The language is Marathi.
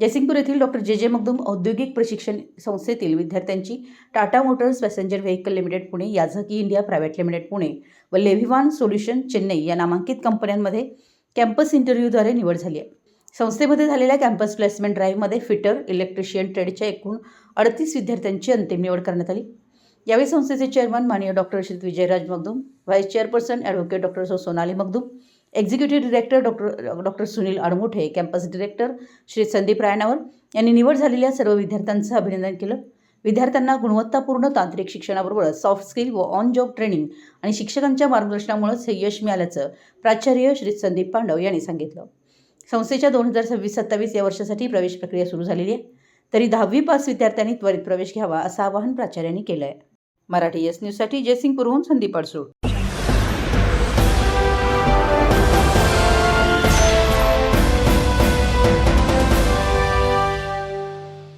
जयसिंगपूर येथील डॉक्टर जे मगदूम औद्योगिक प्रशिक्षण संस्थेतील विद्यार्थ्यांची Tata motors passenger vehicle limited Pune, Yazaki India private limited Pune व लेव्हिवान सोल्युशन चेन्नई या नामांकित कंपन्यांमध्ये कॅम्पस इंटरव्ह्यूद्वारे निवड झाली आहे. संस्थेमध्ये झालेल्या कॅम्पस प्लेसमेंट ड्राईव्हमध्ये फिटर, इलेक्ट्रिशियन ट्रेडच्या एकूण 38 विद्यार्थ्यांची अंतिम निवड करण्यात आली. यावेळी संस्थेचे चेअरमन माननीय doctor Shri Vijayraj Magdum, vice chairperson advocate doctor Sonali Magdum, executive director doctor Sunil Admothe, campus director Shri Sandeep Raynavar यांनी निवड झालेल्या सर्व विद्यार्थ्यांचं अभिनंदन केलं. विद्यार्थ्यांना गुणवत्तापूर्ण तांत्रिक शिक्षणाबरोबरच सॉफ्ट स्किल व ऑन जॉब ट्रेनिंग आणि शिक्षकांच्या मार्गदर्शनामुळेच हे यश मिळाल्याचं प्राचार्य श्री संदीप पांडव यांनी सांगितलं. संस्थेच्या 2026-27 या वर्षासाठी प्रवेश प्रक्रिया सुरू झालेली आहे. तरी 10वी पास विद्यार्थ्यांनी त्वरित प्रवेश घ्यावा असं आवाहन प्राचार्यांनी केलं आहे. मराठी एस न्यूजसाठी जयसिंगपूरहून संदीप अडसूळ.